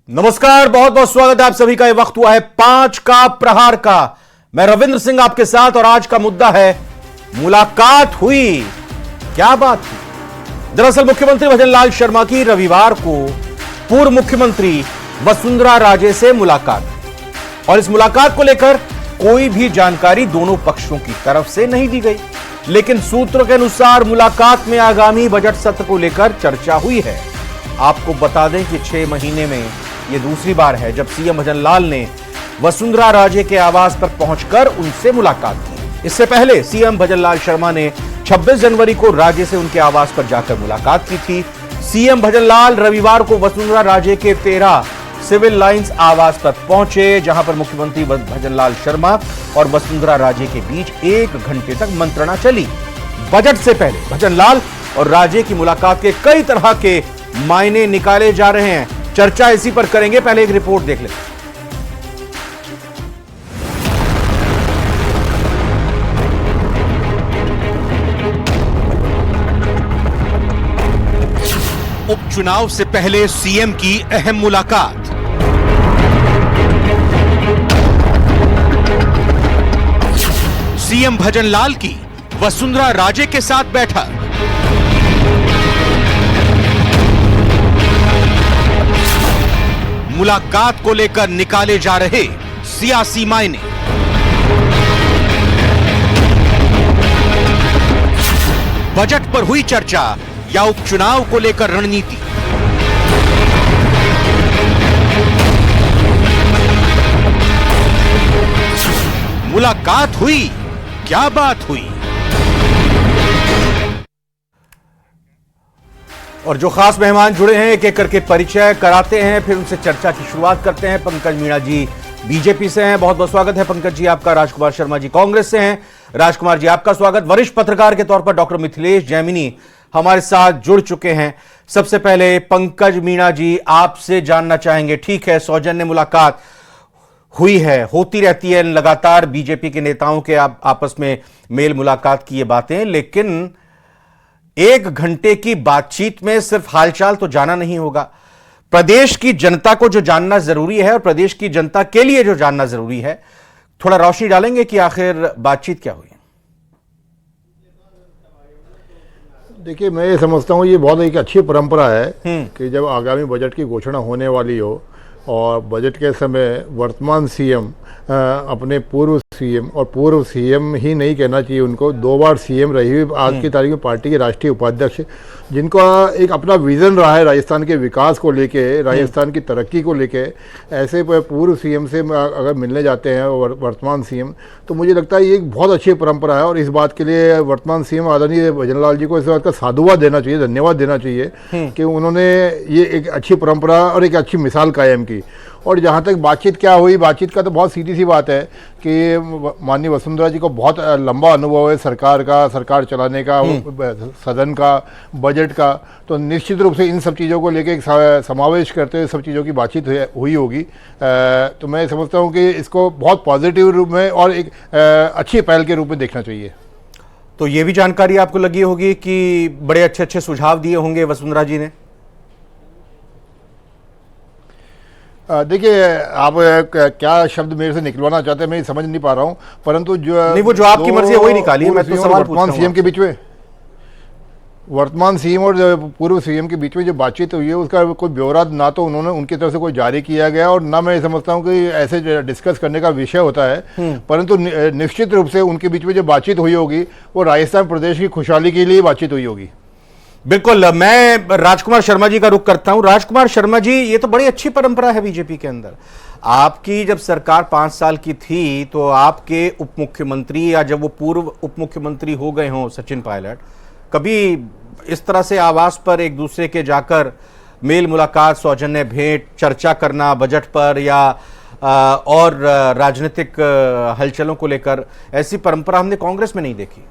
नमस्कार, बहुत बहुत स्वागत है आप सभी का। यह वक्त हुआ है 5 का प्रहार का। मैं रविंद्र सिंह आपके साथ और आज का मुद्दा है मुलाकात हुई, क्या बात हुई। दरअसल मुख्यमंत्री भजनलाल शर्मा की रविवार को पूर्व मुख्यमंत्री वसुंधरा राजे से मुलाकात हुई और इस मुलाकात को लेकर कोई भी जानकारी दोनों पक्षों की तरफ से नहीं दी गई, लेकिन सूत्रों के अनुसार मुलाकात में आगामी बजट सत्र को लेकर चर्चा हुई है। आपको बता दें कि 6 महीने में यह दूसरी बार है जब सीएम भजनलाल ने वसुंधरा राजे के आवास पर पहुंचकर उनसे मुलाकात की। इससे पहले सीएम भजनलाल शर्मा ने 26 जनवरी को राजे से उनके आवास पर जाकर मुलाकात की थी। सीएम भजनलाल रविवार को वसुंधरा राजे के 13 सिविल लाइंस आवास पर पहुंचे, जहां पर मुख्यमंत्री भजनलाल शर्मा और वसुंधरा राजे के बीच 1 घंटे तक मंत्रणा चली। बजट से पहले भजनलाल और राजे की मुलाकात के कई तरह के मायने निकाले जा रहे हैं। चर्चा इसी पर करेंगे, पहले एक रिपोर्ट देख लेते हैं। उपचुनाव से पहले सीएम की अहम मुलाकात। सीएम भजनलाल की वसुंधरा राजे के साथ बैठक। मुलाकात को लेकर निकाले जा रहे सियासी मायने। बजट पर हुई चर्चा या उपचुनाव को लेकर रणनीति। मुलाकात हुई, क्या बात हुई। और जो खास मेहमान जुड़े हैं एक एक करके परिचय कराते हैं, फिर उनसे चर्चा की शुरुआत करते हैं। पंकज मीणा जी बीजेपी से हैं, बहुत बहुत स्वागत है पंकज जी आपका। राजकुमार शर्मा जी कांग्रेस से हैं, राजकुमार जी आपका स्वागत। वरिष्ठ पत्रकार के तौर पर डॉक्टर मिथिलेश जैमिनी हमारे साथ जुड़ चुके हैं। सबसे पहले पंकज मीणा जी आपसे जानना चाहेंगे, ठीक है सौजन्य मुलाकात हुई है, होती रहती है लगातार बीजेपी के नेताओं के आपस में मेल मुलाकात की ये बातें, लेकिन 1 घंटे की बातचीत में सिर्फ हालचाल तो जाना नहीं होगा। प्रदेश की जनता को जो जानना जरूरी है और प्रदेश की जनता के लिए जो जानना जरूरी है, थोड़ा रोशनी डालेंगे कि आखिर बातचीत क्या हुई। देखिए, मैं ये समझता हूँ ये बहुत एक अच्छी परंपरा है कि जब आगामी बजट की घोषणा होने वाली हो और बजट के समय वर्तमान सीएम अपने पूर्व सीएम, और पूर्व सीएम ही नहीं कहना चाहिए उनको, 2 बार सीएम रही हुई आज की तारीख में पार्टी के राष्ट्रीय उपाध्यक्ष, जिनका एक अपना विजन रहा है राजस्थान के विकास को लेके, राजस्थान की तरक्की को लेके, ऐसे पूर्व सीएम से अगर मिलने जाते हैं वर्तमान सीएम, तो मुझे लगता है ये एक बहुत अच्छी परंपरा है। और इस बात के लिए वर्तमान सीएम आदरणीय भजनलाल जी को इस बात का साधुवाद देना चाहिए, धन्यवाद देना चाहिए कि उन्होंने ये एक अच्छी परंपरा और एक अच्छी मिसाल कायम की। और जहाँ तक बातचीत क्या हुई, बातचीत का तो बहुत सीधी सी बात है कि माननीय वसुंधरा जी को बहुत लंबा अनुभव है सरकार का, सरकार चलाने का, सदन का, बजट का, तो निश्चित रूप से इन सब चीज़ों को लेके एक समावेश करते हुए सब चीज़ों की बातचीत हुई होगी। तो मैं समझता हूँ कि इसको बहुत पॉजिटिव रूप में और एक अच्छी पहल के रूप में देखना चाहिए। तो ये भी जानकारी आपको लगी होगी कि बड़े अच्छे अच्छे सुझाव दिए होंगे वसुंधरा जी ने। देखिए, आप क्या शब्द मेरे से निकलवाना चाहते हैं मैं समझ नहीं पा रहा हूं, परंतु जो नहीं, वो जो आपकी मर्जी है वही निकालिए। मैं तो सवाल पूछ रहा हूं। वर्तमान सीएम के बीच में, वर्तमान सीएम और पूर्व सीएम के बीच में जो बातचीत हुई है उसका कोई ब्यौरा ना तो उन्होंने उनकी तरफ से कोई जारी किया गया और ना मैं समझता हूं कि ऐसे डिस्कस करने का विषय होता है, परंतु निश्चित रूप से उनके बीच में जो बातचीत हुई होगी वो राजस्थान प्रदेश की खुशहाली के लिए बातचीत हुई होगी। बिल्कुल। मैं राजकुमार शर्मा जी का रुख करता हूं। राजकुमार शर्मा जी, ये तो बड़ी अच्छी परंपरा है बीजेपी के अंदर। आपकी जब सरकार 5 साल की थी तो आपके उप मुख्यमंत्री या जब वो पूर्व उप मुख्यमंत्री हो गए हों सचिन पायलट, कभी इस तरह से आवास पर एक दूसरे के जाकर मेल मुलाकात, सौजन्य भेंट, चर्चा करना बजट पर या और राजनीतिक हलचलों को लेकर, ऐसी परंपरा हमने कांग्रेस में नहीं देखी।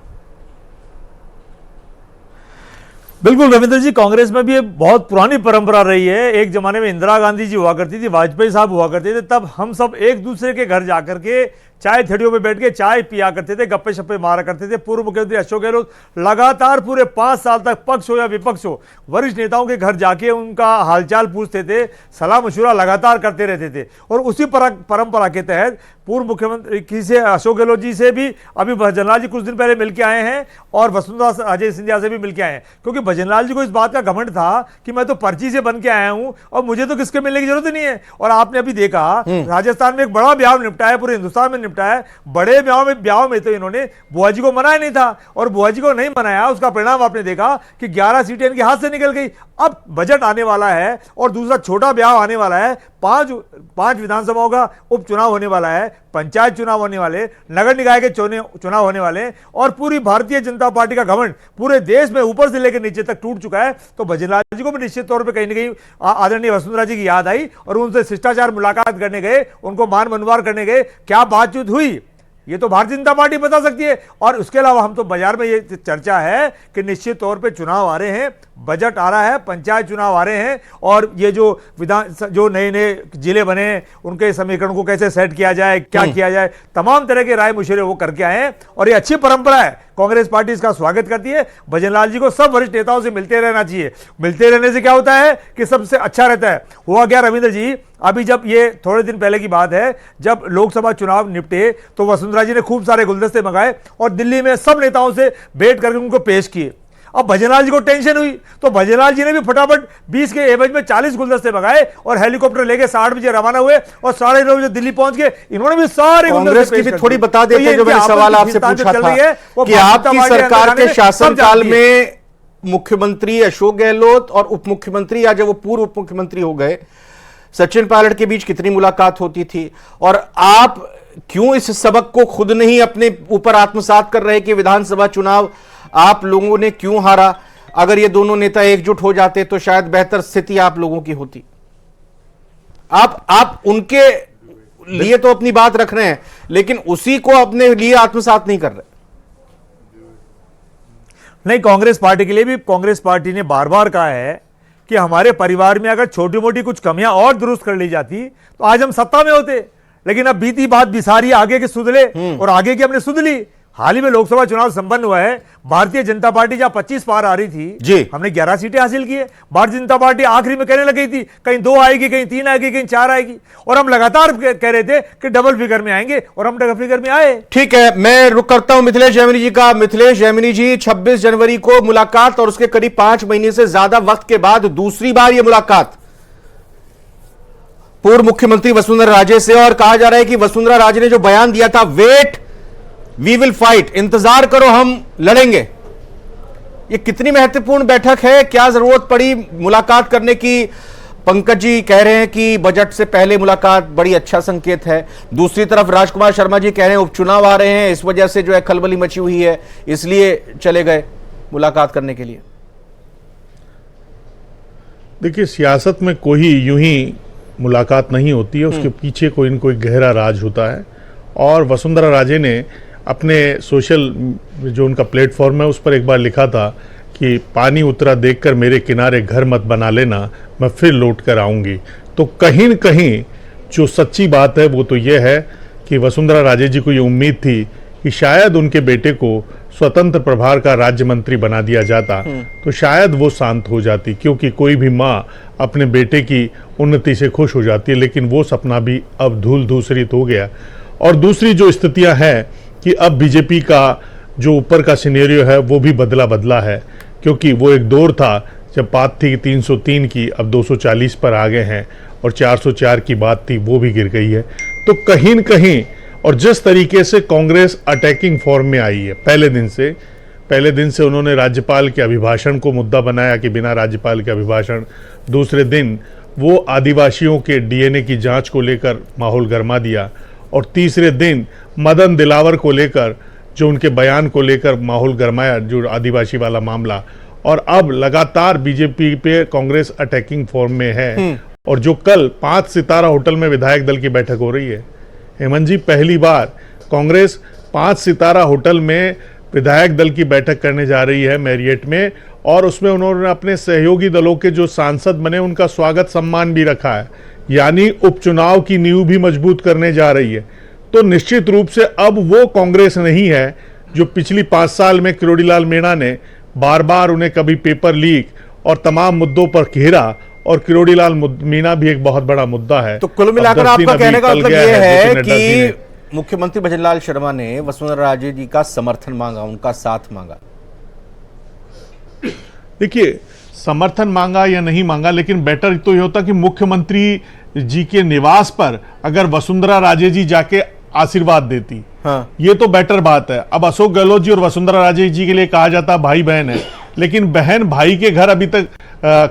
बिल्कुल रविंद्र जी, कांग्रेस में भी ये बहुत पुरानी परंपरा रही है। एक जमाने में इंदिरा गांधी जी हुआ करती थी, वाजपेयी साहब हुआ करते थे, तब हम सब एक दूसरे के घर जाकर के चाय थड़ियों में बैठ के चाय पिया करते थे, गप्पे शप्पे मारा करते थे। पूर्व मुख्यमंत्री अशोक गहलोत लगातार पूरे 5 साल तक पक्ष हो या विपक्ष हो वरिष्ठ नेताओं के घर जाके उनका हालचाल पूछते थे, सलाह मशुरा लगातार करते रहते थे। और उसी परंपरा के तहत पूर्व मुख्यमंत्री की से अशोक गहलोत जी से भी अभी भजनलाल जी कुछ दिन पहले मिलकर आए हैं और वसुंधरा राजे सिंधिया से भी मिलकर आए हैं, क्योंकि भजनलाल जी को इस बात का घमंड था कि मैं तो पर्ची से बन के आया हूं और मुझे तो किसके मिलने की जरूरत ही नहीं है। और आपने अभी देखा राजस्थान में एक बड़ा ब्याह निपटाया, पूरे हिंदुस्तान में निपटाया। बड़े ब्याह में तो इन्होंने बुआ जी को मनाया नहीं था, और बुआ जी को नहीं मनाया, उसका परिणाम आपने देखा कि 11 सीटें इनके हाथ से निकल गई। अब बजट आने वाला है और दूसरा छोटा ब्याह आने वाला है, 5 विधानसभाओं का उपचुनाव होने वाला है, पंचायत चुनाव होने वाले, नगर निकाय के चुनाव होने वाले, और पूरी भारतीय जनता पार्टी का घमंड पूरे देश में ऊपर से लेकर नीचे तक टूट चुका है। तो भजनलाल जी को भी निश्चित तौर पे कहीं ना कहीं आदरणीय वसुंधरा जी की याद आई और उनसे शिष्टाचार मुलाकात करने गए, उनको मान मनवार करने गए। क्या बातचीत हुई ये तो भारतीय जनता पार्टी बता सकती है। और उसके अलावा हम तो बाजार में ये चर्चा है कि निश्चित तौर पे चुनाव आ रहे हैं, बजट आ रहा है, पंचायत चुनाव आ रहे हैं, और ये जो नए जिले बने उनके समीकरण को कैसे सेट किया जाए, क्या किया जाए, तमाम तरह के राय मुशवरे वो करके आए हैं। और ये अच्छी परंपरा है, कांग्रेस पार्टी इसका स्वागत करती है। भजनलाल जी को सब वरिष्ठ नेताओं से मिलते रहना चाहिए। मिलते रहने से क्या होता है कि सबसे अच्छा रहता है। हुआ क्या रविंद्र जी, अभी जब ये थोड़े दिन पहले की बात है, जब लोकसभा चुनाव निपटे तो वसुंधरा जी ने खूब सारे गुलदस्ते मंगाए और दिल्ली में सब नेताओं से भेंट करके उनको पेश किए। अब भजनलाल जी को टेंशन हुई तो भजनलाल जी ने भी फटाफट 20 के एवज में 40 गुलदस्ते मंगाए और हेलीकॉप्टर लेके 8 बजे रवाना हुए और 9:30 बजे दिल्ली पहुंच गए। इन्होंने भी सारे कांग्रेस की भी थोड़ी बता देते हैं। जो मैंने सवाल आपसे पूछा था कि आपकी सरकार के शासनकाल में मुख्यमंत्री अशोक गहलोत और उप मुख्यमंत्री या जब वो पूर्व उप मुख्यमंत्री हो गए सचिन पायलट के बीच कितनी मुलाकात होती थी, और आप क्यों इस सबक को खुद नहीं अपने ऊपर आत्मसात कर रहे कि विधानसभा चुनाव आप लोगों ने क्यों हारा? अगर ये दोनों नेता एकजुट हो जाते तो शायद बेहतर स्थिति आप लोगों की होती। आप उनके लिए तो अपनी बात रख रहे हैं लेकिन उसी को अपने लिए आत्मसात नहीं कर रहे। नहीं, कांग्रेस पार्टी के लिए भी कांग्रेस पार्टी ने बार बार कहा है कि हमारे परिवार में अगर छोटी मोटी कुछ कमियां और दुरुस्त कर ली जाती तो आज हम सत्ता में होते। लेकिन अब बीती बात बिसारी, आगे के सुध ले, और आगे की हमने सुध ली। हाल ही में लोकसभा चुनाव संपन्न हुआ है, भारतीय जनता पार्टी जहां 25 पार आ रही थी जी, हमने 11 सीटें हासिल की है। भारतीय जनता पार्टी आखिरी में कहने लगी थी कहीं 2 आएगी, कहीं 3 आएगी, कहीं 4 आएगी, और हम लगातार कह रहे थे कि डबल फिगर में आएंगे और हम डबल फिगर में आए। ठीक है, मैं रुक करता हूं मिथिलेश जैमिनी जी का। मिथिलेश जैमिनी जी, 26 जनवरी को मुलाकात और उसके करीब 5 महीने से ज्यादा वक्त के बाद दूसरी बार यह मुलाकात पूर्व मुख्यमंत्री वसुंधरा राजे से, और कहा जा रहा है कि वसुंधरा राजे ने जो बयान दिया था, वेट वी विल फाइट, इंतजार करो हम लड़ेंगे, ये कितनी महत्वपूर्ण बैठक है? क्या जरूरत पड़ी मुलाकात करने की? पंकज जी कह रहे हैं कि बजट से पहले मुलाकात बड़ी अच्छा संकेत है। दूसरी तरफ राजकुमार शर्मा जी कह रहे हैं उपचुनाव आ रहे हैं, इस वजह से जो है खलबली मची हुई है, इसलिए चले गए मुलाकात करने के लिए। देखिए, सियासत में कोई यूं ही मुलाकात नहीं होती है, उसके पीछे कोई न कोई गहरा राज होता है। और वसुंधरा राजे ने अपने सोशल जो उनका प्लेटफॉर्म है उस पर एक बार लिखा था कि पानी उतरा देखकर मेरे किनारे घर मत बना लेना, मैं फिर लौट कर आऊँगी। तो कहीं न कहीं जो सच्ची बात है वो तो ये है कि वसुंधरा राजे जी को ये उम्मीद थी कि शायद उनके बेटे को स्वतंत्र प्रभार का राज्य मंत्री बना दिया जाता तो शायद वो शांत हो जाती, क्योंकि कोई भी माँ अपने बेटे की उन्नति से खुश हो जाती है। लेकिन वो सपना भी अब धूल धूसरित हो गया। और दूसरी जो स्थितियां हैं कि अब बीजेपी का जो ऊपर का सिनेरियो है वो भी बदला है, क्योंकि वो एक दौर था जब बात थी 303 की, अब 240 पर आ गए हैं, और 404 की बात थी वो भी गिर गई है। तो कहीं न कहीं, और जिस तरीके से कांग्रेस अटैकिंग फॉर्म में आई है पहले दिन से उन्होंने राज्यपाल के अभिभाषण को मुद्दा बनाया कि बिना राज्यपाल के अभिभाषण। दूसरे दिन वो आदिवासियों के डीएनए की जांच को लेकर माहौल गरमा दिया, और तीसरे दिन मदन दिलावर को लेकर जो उनके बयान को लेकर माहौल गरमाया, जो आदिवासी वाला मामला। और अब लगातार बीजेपी पे कांग्रेस अटैकिंग फॉर्म में है। और जो कल 5 सितारा होटल में विधायक दल की बैठक हो रही है, हेमंत जी, पहली बार कांग्रेस 5 सितारा होटल में विधायक दल की बैठक करने जा रही है मैरियट में, और उसमें उन्होंने अपने सहयोगी दलों के जो सांसद बने उनका स्वागत सम्मान भी रखा है, यानी उपचुनाव की नींव भी मजबूत करने जा रही है। तो निश्चित रूप से अब वो कांग्रेस नहीं है जो पिछली 5 साल में किरोड़ीलाल मीणा ने बार बार उन्हें कभी पेपर लीक और तमाम मुद्दों पर घेरा, और किरोड़ीलाल मीणा भी एक बहुत बड़ा मुद्दा है। तो कुल मिलाकर आपका कहने का मतलब यह है नड्डा जी ने कि मुख्यमंत्री भजनलाल शर्मा ने वसुंधरा राजे जी का समर्थन मांगा, उनका साथ मांगा। देखिए, समर्थन मांगा या नहीं मांगा, लेकिन बेटर तो ये होता कि मुख्यमंत्री जी के निवास पर अगर वसुंधरा राजे जी जाके आशीर्वाद देती। हाँ। ये तो बेटर बात है। अब अशोक गहलोत जी और वसुंधरा राजे जी के लिए कहा जाता भाई बहन है, लेकिन बहन भाई के घर अभी तक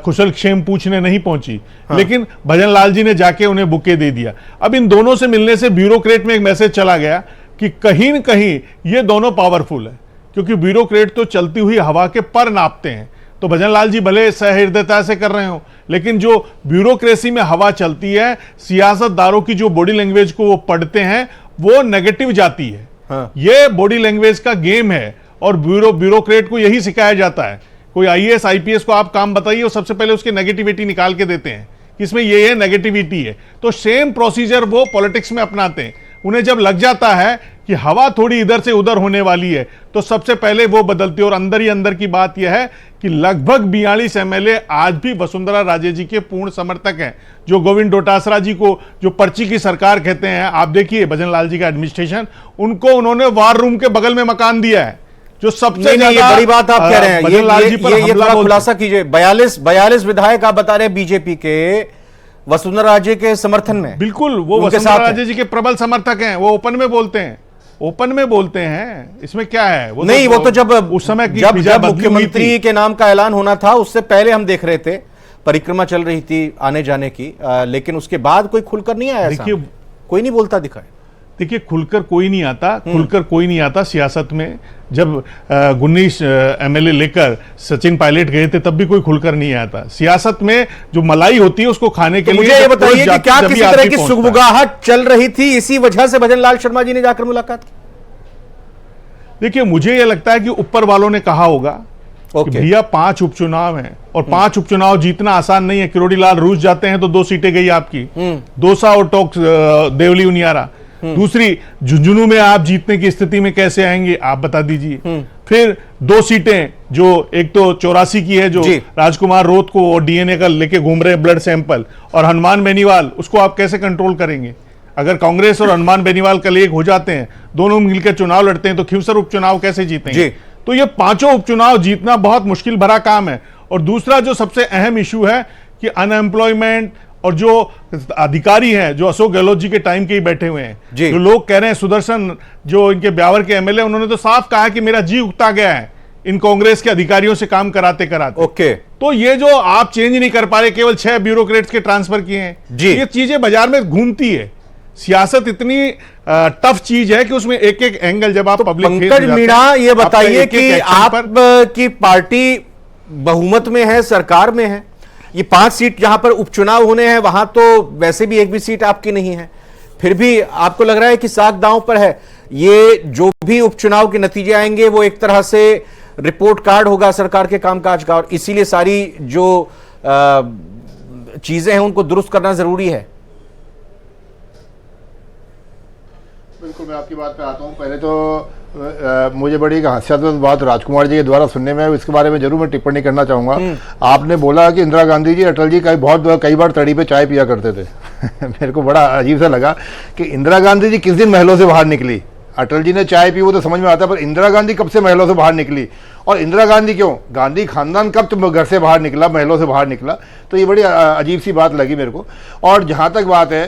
कुशल क्षेम पूछने नहीं पहुंची। हाँ। लेकिन भजनलाल जी ने जाके उन्हें बुके दे दिया। अब इन दोनों से मिलने से ब्यूरोक्रेट में एक मैसेज चला गया कि कहीं न कहीं ये दोनों पावरफुल है, क्योंकि ब्यूरोक्रेट तो चलती हुई हवा के पर नापते हैं। तो भजनलाल जी भले सहृदयता से कर रहे हो, लेकिन जो ब्यूरोक्रेसी में हवा चलती है, सियासतदारों की जो बॉडी लैंग्वेज को वो पढ़ते हैं, वो नेगेटिव जाती है। हाँ। ये बॉडी लैंग्वेज का गेम है, और ब्यूरोक्रेट को यही सिखाया जाता है। कोई आईएएस आईपीएस को आप काम बताइए, और सबसे पहले उसकी नेगेटिविटी निकाल के देते हैं कि इसमें ये है, नेगेटिविटी है। तो सेम प्रोसीजर वो पॉलिटिक्स में अपनाते हैं। उन्हें जब लग जाता है कि हवा थोड़ी इधर से उधर होने वाली है, तो सबसे पहले वो बदलती है। और अंदर ही अंदर की बात यह है कि लगभग 42 एमएलए आज भी वसुंधरा राजे जी के पूर्ण समर्थक हैं। जो गोविंद डोटासरा जी को जो पर्ची की सरकार कहते हैं, आप देखिए भजनलाल जी का एडमिनिस्ट्रेशन, उनको उन्होंने वार रूम के बगल में मकान दिया है। जो सबसे ये बड़ी बात आप कह रहे हैं, ये थोड़ा खुलासा कीजिए। 42 विधायक आप बता रहे हैं बीजेपी के वसुंधरा राजे के समर्थन में। बिल्कुल, वो वसुंधरा राजे जी के प्रबल समर्थक हैं। वो ओपन में बोलते हैं, इसमें क्या है? वो नहीं, वो तो जब उस समय जब मुख्यमंत्री के नाम का ऐलान होना था, उससे पहले हम देख रहे थे परिक्रमा चल रही थी आने जाने की, लेकिन उसके बाद कोई खुलकर नहीं आया। देखिए, कोई नहीं बोलता दिखा है। देखिए, खुलकर कोई नहीं आता सियासत में। जब 19 एमएलए लेकर सचिन पायलट गए थे, तब भी कोई खुलकर नहीं आता। सियासत में जो मलाई होती है उसको खाने के लिए मुझे ये बताइए कि क्या किसी तरह की सुगबुगाहट चल रही थी, इसी वजह से भजनलाल शर्मा जी ने जाकर मुलाकात की? देखिए, मुझे यह लगता है कि ऊपर वालों ने कहा होगा कि भैया 5 उपचुनाव हैं, और 5 उपचुनाव जीतना आसान नहीं है। किरोड़ीलाल रूस जाते हैं तो 2 सीटें गई आपकी, दौसा और टोंक देवली उनियारा। दूसरी, झुंझुनू में आप जीतने की स्थिति में कैसे आएंगे, आप बता दीजिए। फिर 2 सीटें, जो एक तो 84 की है, जो राजकुमार रोत को डीएनए का लेके घूम रहे हैं ब्लड सैंपल, और हनुमान बेनीवाल, उसको आप कैसे कंट्रोल करेंगे? अगर कांग्रेस और हनुमान बेनीवाल कल एक हो जाते हैं, दोनों मिलकर चुनाव लड़ते हैं, तो खिवसर उपचुनाव कैसे जीतेंगे? तो ये 5 उपचुनाव जीतना बहुत मुश्किल भरा काम है। और दूसरा जो सबसे अहम इशू है कि अनएम्प्लॉयमेंट, और जो अधिकारी हैं जो अशोक गहलोत जी के टाइम के ही बैठे हुए हैं, जो लोग कह रहे हैं, सुदर्शन जो इनके ब्यावर के एमएलए, उन्होंने तो साफ कहा कि मेरा जी उगता गया है इन कांग्रेस के अधिकारियों से काम कराते कराते। तो ये जो आप चेंज नहीं कर पा रहे, केवल 6 ब्यूरोक्रेट्स के ट्रांसफर किए हैं, ये चीजें बाजार में घूमती है। सियासत इतनी टफ चीज है कि उसमें एक एक एंगल, जब आप पब्लिक पंकज मीणा, ये बताइए कि आपकी पार्टी बहुमत में है, सरकार में है, ये 5 सीट जहां पर उपचुनाव होने हैं, वहां तो वैसे भी एक भी सीट आपकी नहीं है, फिर भी आपको लग रहा है कि साख दांव पर है? ये जो भी उपचुनाव के नतीजे आएंगे, वो एक तरह से रिपोर्ट कार्ड होगा सरकार के कामकाज का, और इसीलिए सारी जो चीजें हैं उनको दुरुस्त करना जरूरी है। बिल्कुल, मैं आपकी बात पे आता हूँ। पहले तो मुझे बड़ी हास्यास्पद बात राजकुमार जी के द्वारा सुनने में, इसके बारे में जरूर मैं टिप्पणी करना चाहूँगा। आपने बोला कि इंदिरा गांधी जी अटल जी कई बार तड़ी पे चाय पिया करते थे। मेरे को बड़ा अजीब सा लगा कि इंदिरा गांधी जी किस दिन महलों से बाहर निकली। अटल जी ने चाय पी, वो तो समझ में आता है, पर इंदिरा गांधी कब से महलों से बाहर निकली? और इंदिरा गांधी क्यों, गांधी खानदान कब तो घर से बाहर निकला, महलों से बाहर निकला? तो ये बड़ी अजीब सी बात लगी मेरे को। और जहाँ तक बात है,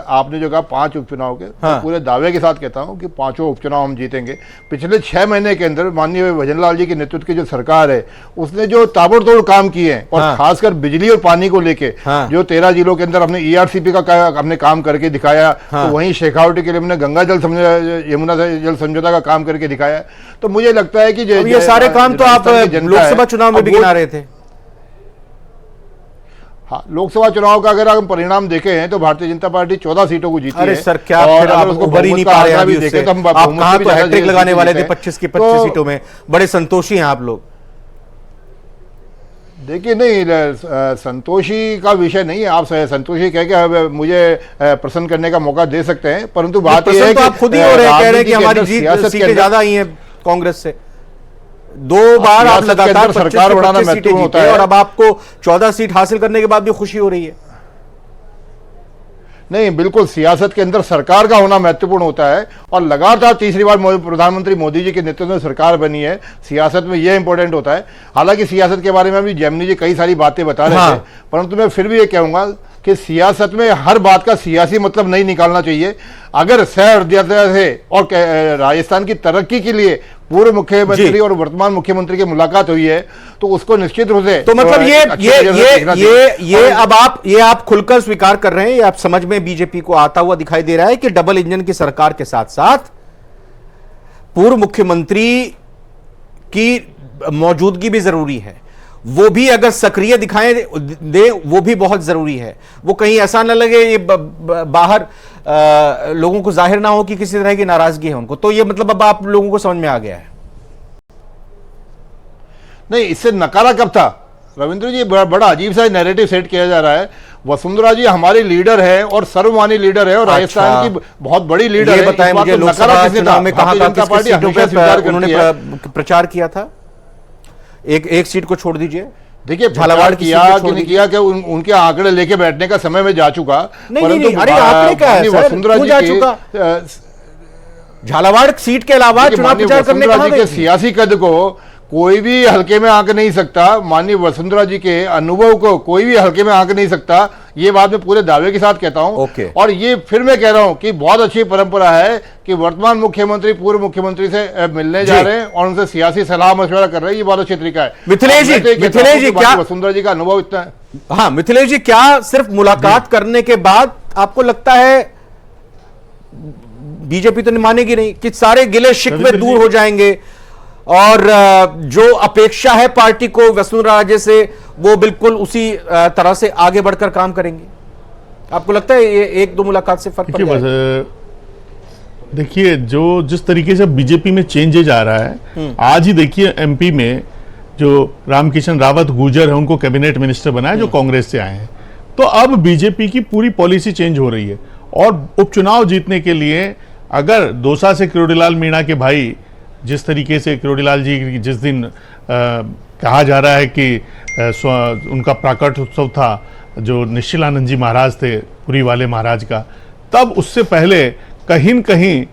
आपने जो कहा 5 उपचुनाव के, तो पूरे दावे के साथ कहता हूँ कि 5 उपचुनाव हम जीतेंगे। पिछले 6 महीने के अंदर माननीय भजनलाल जी के नेतृत्व की जो सरकार है, उसने जो ताबड़तोड़ काम किए हैं, और खासकर बिजली और पानी को लेके जो 13 जिलों के अंदर हमने ERCP का हमने काम करके दिखाया, तो वहीं शेखावटी के लिए हमने गंगा यमुना जल समझौता का काम करके दिखाया। तो मुझे लगता है कि ये सारे काम तो आप लोकसभा चुनाव में भी गिना रहे थे। हाँ, लोकसभा चुनाव का अगर हम परिणाम देखे हैं तो भारतीय जनता पार्टी 14 सीटों को जीती है। अरे सर, क्या फिर आप उभर ही नहीं पा रहे हैं अभी उससे? आप कहां तो हैट्रिक लगाने वाले थे 25 की 25 सीटों में, बड़े संतोषी हैं आप लोग। देखिए नहीं, संतोषी का विषय नहीं है। आप संतोषी कह के मुझे प्रसन्न करने का मौका दे सकते हैं, परंतु बात यह है तो कि आप खुद ही हो रहे हैं, कह रहे हैं कि हमारी सीटें ज्यादा आई हैं कांग्रेस से। 2 बार आप लगातार सरकार बढ़ाना महत्वपूर्ण होता है और अब आपको 14 सीट हासिल करने के बाद भी खुशी हो रही है। नहीं, बिल्कुल सियासत के अंदर सरकार का होना महत्वपूर्ण होता है, और लगातार तीसरी बार प्रधानमंत्री मोदी जी के नेतृत्व में सरकार बनी है, सियासत में यह इंपॉर्टेंट होता है। हालांकि सियासत के बारे में भी जैमिनी जी कई सारी बातें बता रहे थे, परंतु मैं फिर भी ये कहूंगा कि सियासत में हर बात का सियासी मतलब नहीं निकालना चाहिए। अगर सहृदयता से और राजस्थान की तरक्की के लिए पूर्व मुख्यमंत्री और वर्तमान मुख्यमंत्री की मुलाकात हुई है, तो उसको निश्चित रूप से तो मतलब ये अब आप खुलकर स्वीकार कर रहे हैं, ये आप समझ में बीजेपी को आता हुआ दिखाई दे रहा है कि डबल इंजन की सरकार के साथ साथ पूर्व मुख्यमंत्री की मौजूदगी भी जरूरी है, वो भी अगर सक्रिय दिखाएं दे वो भी बहुत जरूरी है। वो कहीं ऐसा ना लगे ये बाहर लोगों को जाहिर ना हो कि किसी तरह की नाराजगी है उनको। तो ये मतलब अब आप लोगों को समझ में आ गया है। नहीं, इससे नकारा कब था रविंद्र जी? बड़ा अजीब सा नैरेटिव सेट किया जा रहा है। वसुंधरा जी हमारी लीडर है और सर्वमान्य लीडर है और राजस्थान की बहुत बड़ी लीडर है। बताएं मुझे, लोकसभा चुनाव में कहां जनता पार्टी उन्होंने प्रचार किया था? एक सीट को छोड़ दीजिए। देखिए, झालावाड़ किया कि नहीं किया कि उनके आंकड़े लेके बैठने का समय में जा चुका। नहीं, अरे आंकड़े क्या है सर? वसुंधरा जी जा चुका। झालावाड़ सीट के अलावा चुनाव प्रचार करने का सियासी कद को कोई भी हल्के में आंक नहीं सकता। माननीय वसुंधरा जी के अनुभव को कोई भी हल्के में आंक नहीं सकता। ये बात मैं पूरे दावे के साथ कहता हूं। और ये फिर मैं कह रहा हूं कि बहुत अच्छी परंपरा है कि वर्तमान मुख्यमंत्री पूर्व मुख्यमंत्री से मिलने जा रहे हैं और उनसे सियासी सलाह मशवरा कर रहे हैं। ये बहुत अच्छा तरीका है। मिथिलेश जी क्या वसुंधरा जी का अनुभव इतना है? हाँ मिथिलेश जी, क्या सिर्फ मुलाकात करने के बाद आपको लगता है बीजेपी तो नहीं मानेगी नहीं कि सारे गिले शिकवे दूर हो जाएंगे और जो अपेक्षा है पार्टी को वसुंधरा राजे से वो बिल्कुल उसी तरह से आगे बढ़कर काम करेंगे? आपको लगता है ये 1-2 मुलाकात से फर्क पड़ जाएगा? देखिए, जो जिस तरीके से बीजेपी में चेंजेज आ रहा है, आज ही देखिए एमपी में जो रामकिशन रावत गुर्जर है उनको कैबिनेट मिनिस्टर बनाया जो कांग्रेस से आए हैं। तो अब बीजेपी की पूरी पॉलिसी चेंज हो रही है और उपचुनाव जीतने के लिए अगर दौसा से किरोड़ीलाल मीणा के भाई, जिस तरीके से किरोड़ीलाल जी जिस दिन कहा जा रहा है कि उनका प्राकट उत्सव था जो निश्चिलानंद जी महाराज थे पुरी वाले महाराज का, तब उससे पहले कहीं न कहीं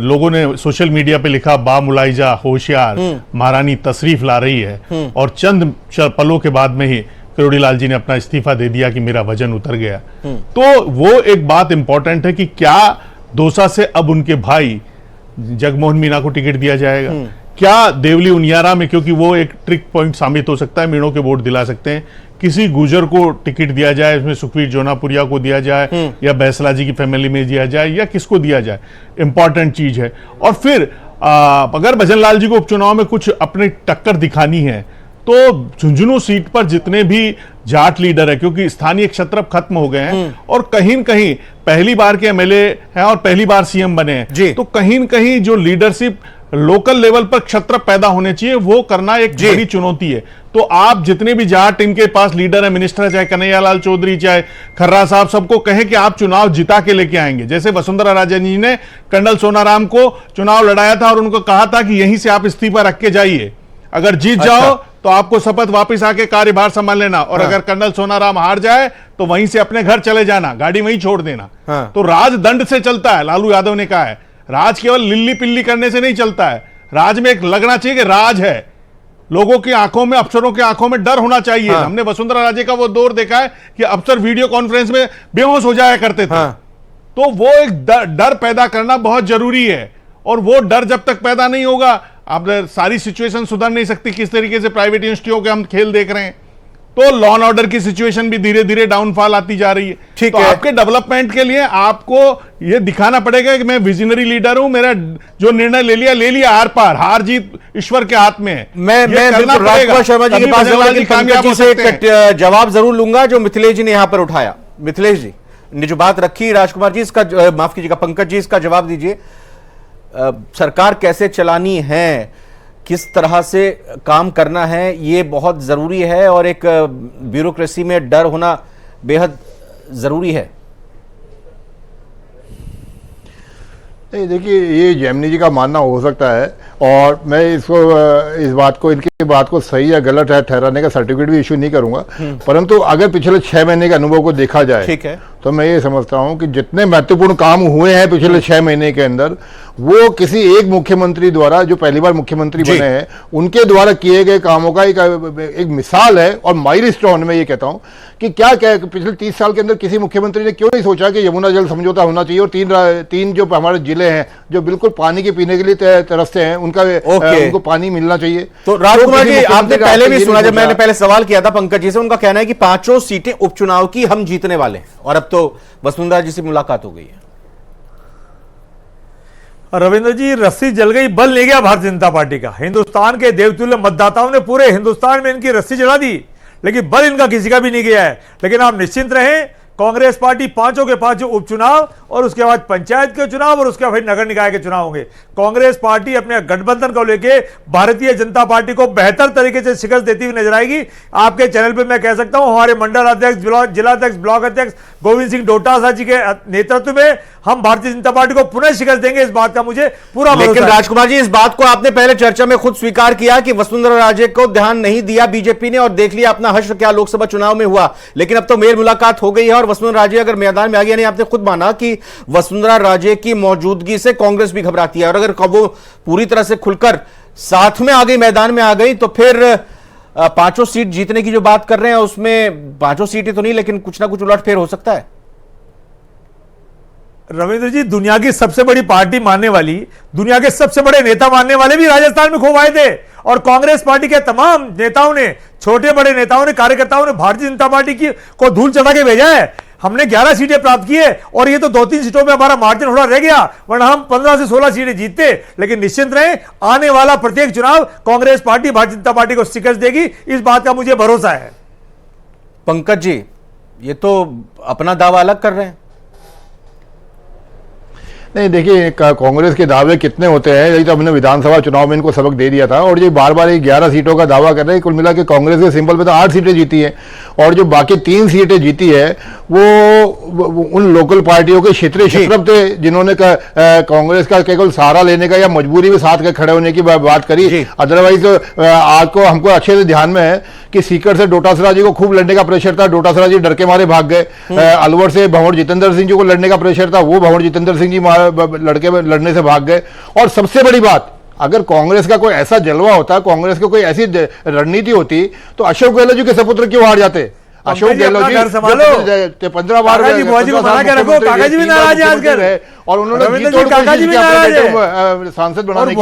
लोगों ने सोशल मीडिया पे लिखा बा मुलाइजा होशियार महारानी तशरीफ ला रही है और चंद पलों के बाद में ही किरोड़ीलाल जी ने अपना इस्तीफा दे दिया कि मेरा वजन उतर गया। तो वो एक बात इंपॉर्टेंट है कि क्या दौसा से अब उनके भाई जगमोहन मीणा को टिकट दिया जाएगा? क्या देवली उनियारा में, क्योंकि वो एक ट्रिक पॉइंट साबित हो सकता है, मीणों के वोट दिला सकते हैं, किसी गुजर को टिकट दिया जाए, इसमें सुखवीर जोनापुरिया को दिया जाए या बैसला जी की फैमिली में दिया जाए या किसको दिया जाए, इंपॉर्टेंट चीज है। और फिर अगर भजनलाल जी को उपचुनाव में कुछ अपनी टक्कर दिखानी है तो झुंझुनू सीट पर जितने भी जाट लीडर है, क्योंकि स्थानीय क्षत्रप खत्म हो गए हैं और कहीं न कहीं पहली बार के एमएलए हैं और पहली बार सीएम बने हैं, तो कहीं न कहीं जो लीडरशिप लोकल लेवल पर क्षत्रप पैदा होने चाहिए वो करना एक बड़ी चुनौती है। तो आप जितने भी जाट इनके पास लीडर है, मिनिस्टर है, चाहे कन्हैयालाल चौधरी चाहे खर्रा साहब, सबको कहें कि आप चुनाव जिता के लेके आएंगे। जैसे वसुंधरा राजे जी ने कर्नल सोनाराम को चुनाव लड़ाया था और उनको कहा था कि यहीं से आप इस्तीफा रख के जाइए, अगर जीत जाओ तो आपको शपथ वापस आके कार्यभार संभाल लेना, और अगर कर्नल सोनाराम हार जाए तो वहीं से अपने घर चले जाना, गाड़ी वहीं छोड़ देना। तो राज दंड से चलता है। लालू यादव ने कहा है राज केवल लिल्ली पिल्ली करने से नहीं चलता है, राज में एक लगना चाहिए कि राज है। लोगों की आंखों में, अफसरों की आंखों में डर होना चाहिए। हमने वसुंधरा राजे का वो दौर देखा है कि अफसर वीडियो कॉन्फ्रेंस में बेहोश हो जाया करते थे। तो वो एक डर पैदा करना बहुत जरूरी है, और वो डर जब तक पैदा नहीं होगा आप सारी सिचुएशन सुधर नहीं सकती। किस तरीके से प्राइवेट यूनिवर्सिटियों के हम खेल देख रहे हैं, तो लॉ एंड ऑर्डर की सिचुएशन भी धीरे धीरे डाउनफॉल आती जा रही है। ठीक है, आपके डेवलपमेंट के लिए आपको यह दिखाना पड़ेगा कि मैं विजनरी लीडर हूं, मेरा जो निर्णय ले लिया, आर पार, हार जीत ईश्वर के हाथ में है। मैं राजकुमार शर्मा जी के पास जवाब जरूर लूंगा जो मिथिलेश जी ने यहां पर उठाया। मिथिलेश जी ने जो बात रखी, राजकुमार जी इसका माफ कीजिएगा, पंकज जी इसका जवाब दीजिए। सरकार कैसे चलानी है, किस तरह से काम करना है ये बहुत ज़रूरी है और एक ब्यूरोक्रेसी में डर होना बेहद ज़रूरी है। नहीं, देखिए, ये जेमिनी जी का मानना हो सकता है और मैं इस बात को, इनकी बात को सही या गलत है ठहराने का सर्टिफिकेट भी इशू नहीं करूंगा, परंतु अगर पिछले 6 महीने के अनुभव को देखा जाए, ठीक है, तो मैं ये समझता हूं कि जितने महत्वपूर्ण काम हुए हैं पिछले 6 महीने के अंदर, वो किसी एक मुख्यमंत्री द्वारा, जो पहली बार मुख्यमंत्री बने हैं, उनके द्वारा किए गए कामों का एक मिसाल है। और माइलस्टोन में ये कहता हूं कि क्या पिछले 30 साल के अंदर किसी मुख्यमंत्री ने क्यों नहीं सोचा कि यमुना जल समझौता होना चाहिए और तीन जो हमारे जिले हैं जो बिल्कुल पानी के पीने के लिए तरसते हैं, उनको पानी मिलना चाहिए। तो राजकुमार जी, आपने पहले भी सुना, जब मैंने पहले सवाल किया था पंकज जी से, उनका कहना है कि 5 सीटें उपचुनाव की हम जीतने वाले हैं, और अब तो वसुंधरा जी से मुलाकात हो गई है। रविंद्र जी, रस्सी जल गई, बल ले गया भारतीय जनता पार्टी का। हिंदुस्तान के देवतुल्य मतदाताओं ने पूरे हिंदुस्तान में इनकी रस्सी जला दी, लेकिन बल इनका किसी का भी नहीं गया है। लेकिन आप निश्चिंत रहें, कांग्रेस पार्टी 5 के 5 उपचुनाव और उसके बाद पंचायत के चुनाव और उसके बाद नगर निकाय के चुनाव होंगे। कांग्रेस पार्टी अपने गठबंधन को लेके भारतीय जनता पार्टी को बेहतर तरीके से शिकस्त देती हुई नजर आएगी। आपके चैनल पे मैं कह सकता हूं, हमारे मंडल अध्यक्ष, जिला अध्यक्ष, ब्लॉक अध्यक्ष गोविंद सिंह डोटासरा जी के नेतृत्व में हम भारतीय जनता पार्टी को पुनः शिकस्त देंगे, इस बात का मुझे पूरा भरोसा है। लेकिन राजकुमार जी, इस बात को आपने पहले चर्चा में खुद स्वीकार किया कि वसुंधरा राजे को ध्यान नहीं दिया बीजेपी ने, और देख लिया अपना हश्र क्या लोकसभा चुनाव में हुआ। लेकिन अब तो मेल मुलाकात हो गई है और वसुंधरा राजे अगर मैदान में आ गया, नहीं, आपने खुद माना कि वसुंधरा राजे की मौजूदगी से कांग्रेस भी घबराती है, और अगर वो पूरी तरह से खुलकर साथ में आ गई, मैदान में आ गई, तो फिर 5 सीट जीतने की जो बात कर रहे हैं उसमें 5 सीटें तो नहीं, लेकिन कुछ ना कुछ उलटफेर हो सकता है। रविंद्र जी, दुनिया की सबसे बड़ी पार्टी मानने वाली, दुनिया के सबसे बड़े नेता मानने वाले भी राजस्थान में खूब आए थे, और कांग्रेस पार्टी के तमाम नेताओं ने, छोटे बड़े नेताओं ने, कार्यकर्ताओं ने भारतीय जनता पार्टी को धूल चढ़ा के भेजा है। हमने 11 सीटें प्राप्त की है, और ये तो 2-3 सीटों में हमारा मार्जिन थोड़ा रह गया, वरना हम 15 से 16 सीटें जीतते। लेकिन निश्चिंत रहें, आने वाला प्रत्येक चुनाव कांग्रेस पार्टी भारतीय जनता पार्टी को शिकस्त देगी, इस बात का मुझे भरोसा है। पंकज जी, ये तो अपना दावा अलग कर रहे हैं। नहीं, देखिए, कांग्रेस के दावे कितने होते हैं, यही तो हमने विधानसभा चुनाव में इनको सबक दे दिया था। और ये बार बार 11 सीटों का दावा कर रहे हैं, कुल मिला के कांग्रेस के सिंबल पे तो 8 सीटें जीती हैं, और जो बाकी 3 सीटें जीती है वो उन लोकल पार्टियों के क्षेत्रीय शत्रब थे जिन्होंने कांग्रेस का केवल सहारा लेने का या मजबूरी में साथ के खड़े होने की बात करी। अदरवाइज आज को हमको अच्छे से ध्यान में है कि सीकर से डोटासरा जी को खूब लड़ने का प्रेशर था, डोटासरा जी डर के मारे भाग गए। अलवर से भंवर जितेंद्र सिंह जी को लड़ने का प्रेशर था, वो भंवर जितेंद्र सिंह जी लड़ने से भाग गए। और सबसे बड़ी बात, अगर कांग्रेस का कोई ऐसा जलवा होता, कांग्रेस की कोई ऐसी रणनीति होती, तो अशोक गहलोत जी के सपुत्र क्यों हार जाते? अशोक गहलोत जी 15 बार और उन्होंने सांसद बनाने की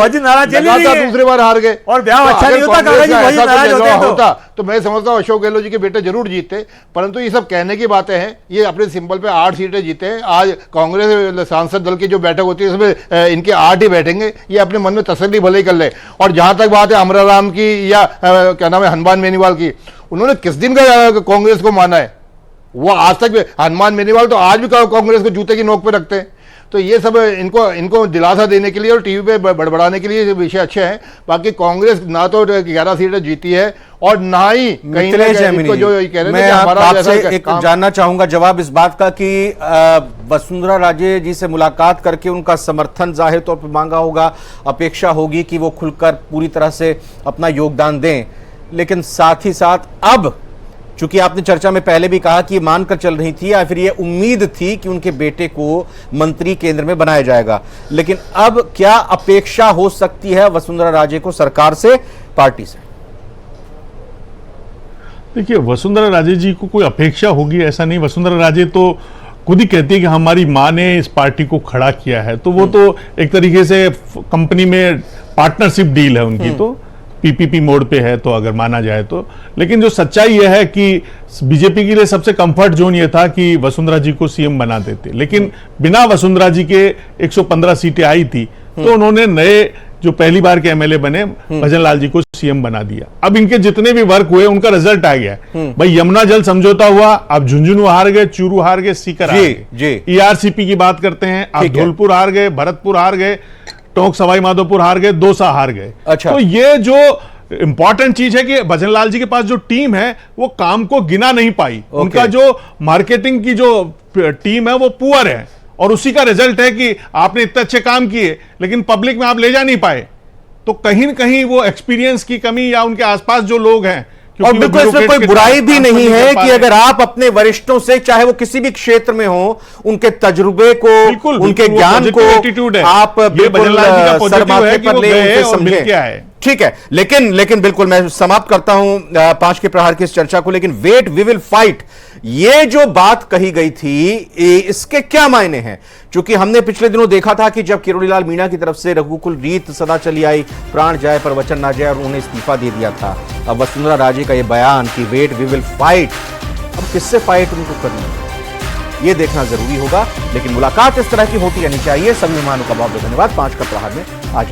दूसरी बार हार गए, और अच्छा नहीं होता तो मैं समझता हूँ अशोक गहलोत जी के बेटे जरूर जीतते। परंतु ये सब कहने की बातें हैं, ये अपने सिंबल पे 8 सीटें जीते। आज कांग्रेस सांसद दल की जो बैठक होती है उसमें इनके 8 ही बैठेंगे, ये अपने मन में तसल्ली भले ही कर ले। और जहां तक बात है अमराराम की या क्या नाम है हनुमान बेनीवाल की, उन्होंने किस दिन का कांग्रेस को माना है? वो आज तक भी, हनुमान बेनीवाल तो आज भी कांग्रेस को जूते की नोक पे रखते हैं। तो ये सब इनको दिलासा देने के लिए और टीवी पे बड़बड़ाने के लिए ये विषय अच्छे हैं। बाकी कांग्रेस ना तो 11 सीटें जीती है और ना ही कहीं ना कहीं जो कह रहे हैं हमारा आपसे एक जानना चाहूंगा जवाब इस बात का कि वसुंधरा राजे जी से मुलाकात करके उनका समर्थन जाहिर तौर पर मांगा होगा, अपेक्षा होगी कि वो खुलकर पूरी तरह से अपना योगदान दें, लेकिन साथ ही साथ अब चूंकि आपने चर्चा में पहले भी कहा कि ये मानकर चल रही थी या फिर ये उम्मीद थी कि उनके बेटे को मंत्री केंद्र में बनाया जाएगा, लेकिन अब क्या अपेक्षा हो सकती है वसुंधरा राजे को सरकार से, पार्टी से? देखिए, वसुंधरा राजे जी को कोई अपेक्षा होगी ऐसा नहीं। वसुंधरा राजे तो खुद ही कहती है कि हमारी मां ने इस पार्टी को खड़ा किया है, तो वो तो एक तरीके से कंपनी में पार्टनरशिप डील है उनकी, तो पीपीपी मोड पे है तो अगर माना जाए तो। लेकिन जो सच्चाई यह है कि बीजेपी के लिए सबसे कंफर्ट जोन ये था कि वसुंधरा जी को सीएम बना देते, लेकिन बिना वसुंधरा जी के 115 सीटें आई थी तो उन्होंने नए जो पहली बार के एमएलए बने भजन लाल जी को सीएम बना दिया। अब इनके जितने भी वर्क हुए उनका रिजल्ट आ गया। भाई यमुना जल समझौता हुआ, अब झुंझुनू हार गए, चूरू हार गए, सीकर हार गए, ईआरसीपी की बात करते हैं, अब धौलपुर हार गए, भरतपुर हार गए, टोंक सवाई माधोपुर हार गए, दौसा हार गए। अच्छा। तो ये जो इंपॉर्टेंट चीज है कि भजनलाल जी के पास जो टीम है वो काम को गिना नहीं पाई। उनका जो मार्केटिंग की जो टीम है वो पुअर है, और उसी का रिजल्ट है कि आपने इतने अच्छे काम किए लेकिन पब्लिक में आप ले जा नहीं पाए। तो कहीं न कहीं वो एक्सपीरियंस की कमी या उनके आसपास जो लोग हैं, और बिल्कुल इसमें कोई बुराई भी नहीं है कि अगर आप अपने वरिष्ठों से, चाहे वो किसी भी क्षेत्र में हो, उनके तजुर्बे को, उनके ज्ञान को आप सर माथे पर ले उनसे समझें। ठीक है, लेकिन बिल्कुल मैं समाप्त करता हूं 5 के प्रहार की इस चर्चा को। लेकिन वेट वी विल फाइट, ये जो बात कही गई थी, इसके क्या मायने हैं? क्योंकि हमने पिछले दिनों देखा था कि जब किरोड़ीलाल मीणा की तरफ से रघुकुल रीत सदा चली आई, प्राण जाए पर वचन ना जाए, और उन्होंने इस्तीफा दे दिया था। अब वसुंधरा राजे का ये बयान कि वेट वी विल फाइट, अब किससे फाइट उनको करनी है ये देखना जरूरी होगा। लेकिन मुलाकात इस तरह की होती रहनी चाहिए। सभी मेहमानों का बहुत बहुत धन्यवाद। 5 का प्रहार में आज